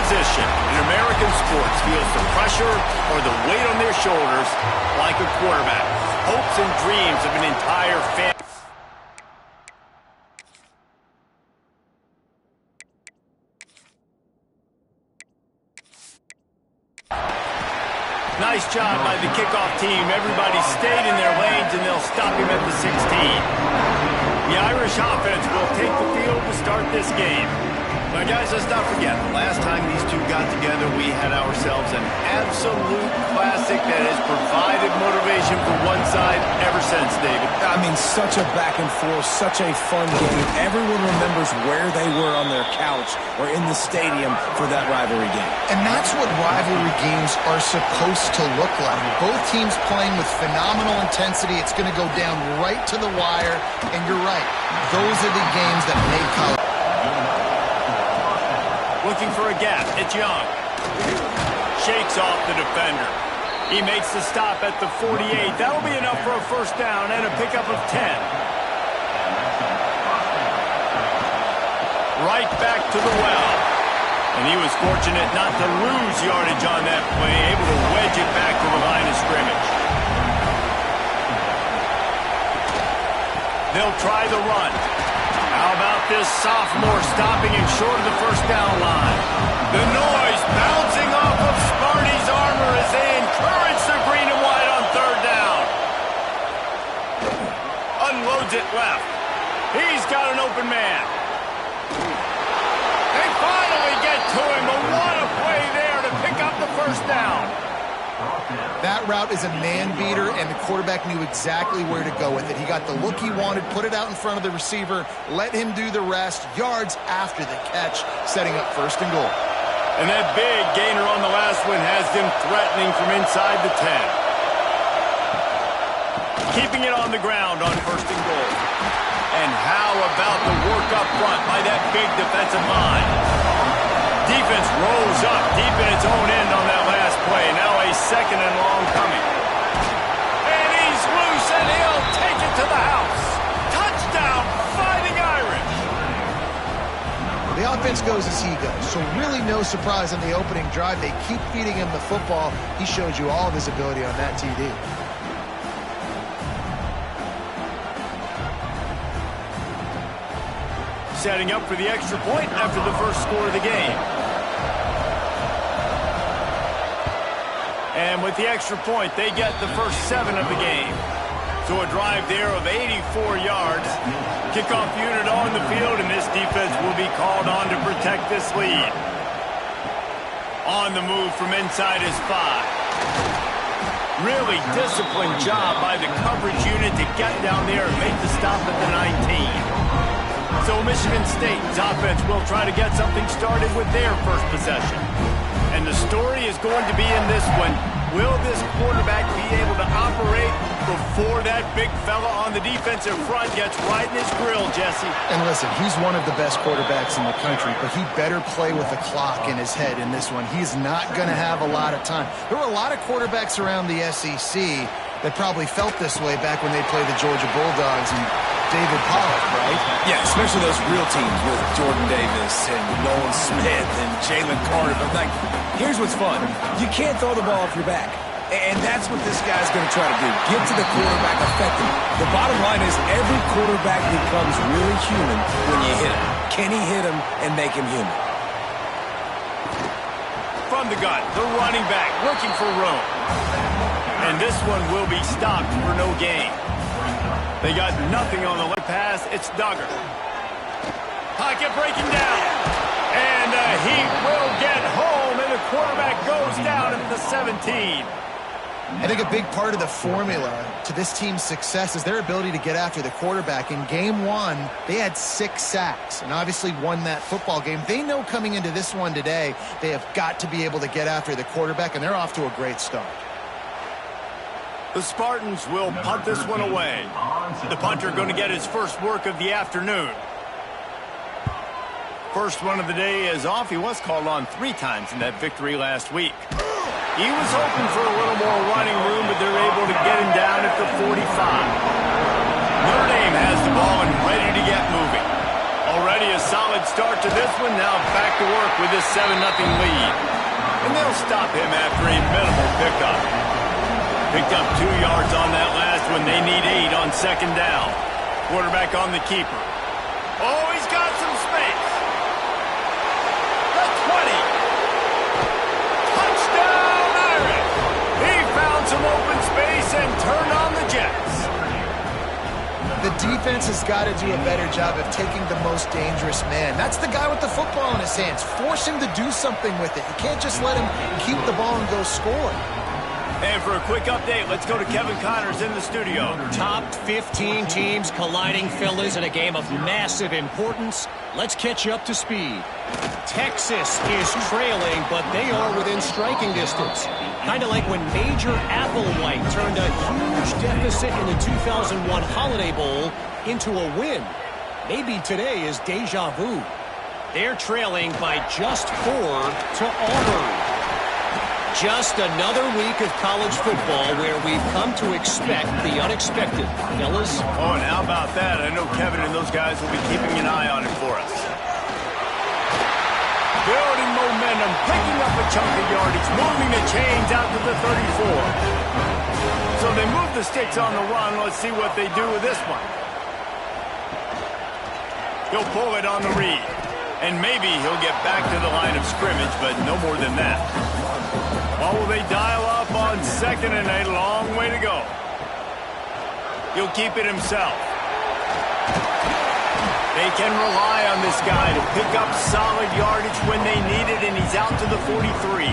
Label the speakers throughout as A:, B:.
A: position in American sports feels the pressure or the weight on their shoulders like a quarterback. Hopes and dreams of an entire family. Nice job by the kickoff team. Everybody stayed in their lanes, and they'll stop him at the 16. The Irish offense will take the field to start this game. Now, guys, let's not forget, the last time these two got together, we had ourselves an absolute classic that has provided motivation for one side ever since, David.
B: I mean, such a back and forth, such a fun game. Everyone remembers where they were on their couch or in the stadium for that rivalry game.
C: And that's what rivalry games are supposed to look like. Both teams playing with phenomenal intensity. It's going to go down right to the wire. And you're right, those are the games that make college.
A: Looking for a gap. It's Young. Shakes off the defender. He makes the stop at the 48. That'll be enough for a first down and a pickup of 10. Right back to the well. And he was fortunate not to lose yardage on that play, able to wedge it back to the line of scrimmage. They'll try the run. How about this sophomore stopping him short of the first down line? The noise bouncing off of Sparty's armor as they encourage the green and white on third down. Unloads it left. He's got an open man. They finally get to him, but what a play there to pick up the first down.
C: That route is a man beater, and the quarterback knew exactly where to go with it. He got the look he wanted, put it out in front of the receiver, let him do the rest, yards after the catch, setting up first and goal.
A: And that big gainer on the last one has them threatening from inside the 10. Keeping it on the ground on first and goal. And how about the work up front by that big defensive line? Defense rolls up deep in its own end on that last play. Now a second and long coming. And he's loose, and he'll take it to the house. Touchdown, Fighting Irish.
C: The offense goes as he goes, so really no surprise on the opening drive. They keep feeding him the football. He showed you all of his ability on that TD.
A: Setting up for the extra point after the first score of the game. And with the extra point, they get the first 7 of the game. So a drive there of 84 yards. Kickoff unit on the field, and this defense will be called on to protect this lead. On the move from inside his 5. Really disciplined job by the coverage unit to get down there and make the stop at the 19. So Michigan State's offense will try to get something started with their first possession. And the story is going to be in this one. Will this quarterback be able to operate before that big fella on the defensive front gets right in his grill, Jesse?
C: And listen, he's one of the best quarterbacks in the country, but he better play with the clock in his head in this one. He's not going to have a lot of time. There were a lot of quarterbacks around the SEC that probably felt this way back when they played the Georgia Bulldogs and David Pollock, right?
B: Yeah, especially those real teams with Jordan Davis and Nolan Smith and Jalen Carter. But, like, here's what's fun. You can't throw the ball off your back. And that's what this guy's going to try to do. Get to the quarterback effectively. The bottom line is every quarterback becomes really human when you hit him. Can he hit him and make him human?
A: From the gun, the running back looking for room. And this one will be stopped for no gain. They got nothing on the left pass. It's Duggar. Pocket breaking down. And he will get home, and the quarterback goes down at the 17.
C: I think a big part of the formula to this team's success is their ability to get after the quarterback. In game 1, they had 6 sacks and obviously won that football game. They know coming into this one today, they have got to be able to get after the quarterback, and they're off to a great start.
A: The Spartans will punt this one away. The punter going to get his first work of the afternoon. First one of the day is off. He was called on 3 times in that victory last week. He was hoping for a little more running room, but they're able to get him down at the 45. Notre Dame has the ball and ready to get moving. Already a solid start to this one. Now back to work with this 7-0 lead. And they'll stop him after a minimal pickup. Picked up 2 yards on that last one. They need 8 on second down. Quarterback on the keeper. Oh, he's got some space. The 20. Touchdown, Irish. He found some open space and turned on the Jets.
C: The defense has got to do a better job of taking the most dangerous man. That's the guy with the football in his hands. Force him to do something with it. You can't just let him keep the ball and go score.
A: And for a quick update, let's go to Kevin Connors in the studio.
D: Top 15 teams colliding, fellas, in a game of massive importance. Let's catch you up to speed. Texas is trailing, but they are within striking distance. Kind of like when Major Applewhite turned a huge deficit in the 2001 Holiday Bowl into a win. Maybe today is deja vu. They're trailing by just 4 to Auburn. Just another week of college football where we've come to expect the unexpected. Fellas?
A: Oh, and how about that? I know Kevin and those guys will be keeping an eye on it for us. Building momentum, picking up a chunk of yardage, moving the chains out to the 34. So they move the sticks on the run. Let's see what they do with this one. He'll pull it on the read. And maybe he'll get back to the line of scrimmage, but no more than that. Or will they dial up on second and a long way to go? He'll keep it himself. They can rely on this guy to pick up solid yardage when they need it, and he's out to the 43.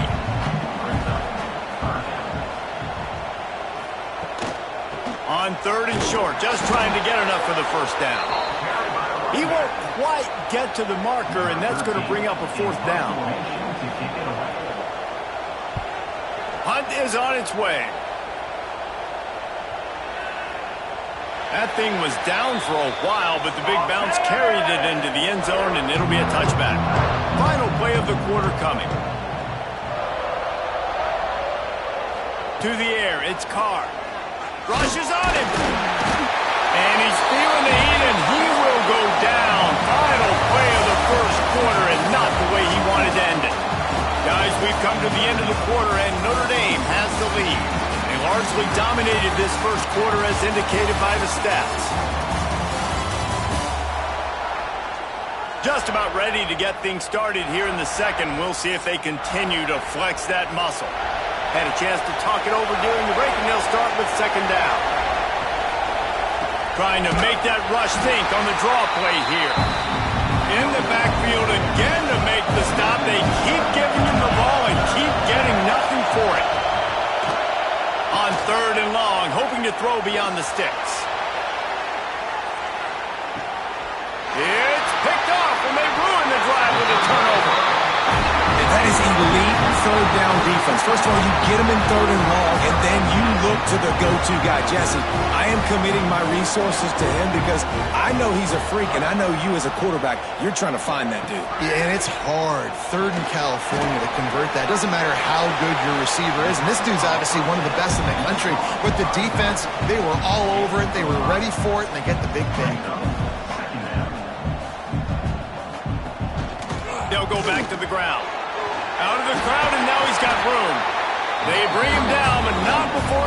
A: On 3rd and short, just trying to get enough for the first down. He won't quite get to the marker, and that's going to bring up a 4th down. Hunt is on its way. That thing was down for a while, but the big bounce carried it into the end zone, and it'll be a touchback. Final play of the quarter coming. To the air, it's Carr. Rushes on him. And he's feeling the heat, and he will go down. Final play of the first quarter, and not the way he wanted to end it. Guys, we've come to the end of the quarter, and Notre Dame has the lead. They largely dominated this first quarter as indicated by the stats. Just about ready to get things started here in the second. We'll see if they continue to flex that muscle. Had a chance to talk it over during the break, and they'll start with second down. Trying to make that rush think on the draw play here. In the backfield again to make the stop. They keep giving him the ball and keep getting nothing for it. On 3rd and long, hoping to throw beyond the sticks. It's picked off, and they ruin the drive with a turnover.
B: And that is elite 3rd down defense. First of all, you get them in 3rd and long, and then you look to the go-to guy. Jesse, I am committing my resources to him because I know he's a freak, and I know you as a quarterback, you're trying to find that dude.
C: Yeah, and it's hard, 3rd in California, to convert that. Doesn't matter how good your receiver is, and this dude's obviously one of the best in the country. But the defense, they were all over it. They were ready for it, and they get the big pick.
A: They'll go back to the ground. Out of the crowd, and now he's got room. They bring him down, but not before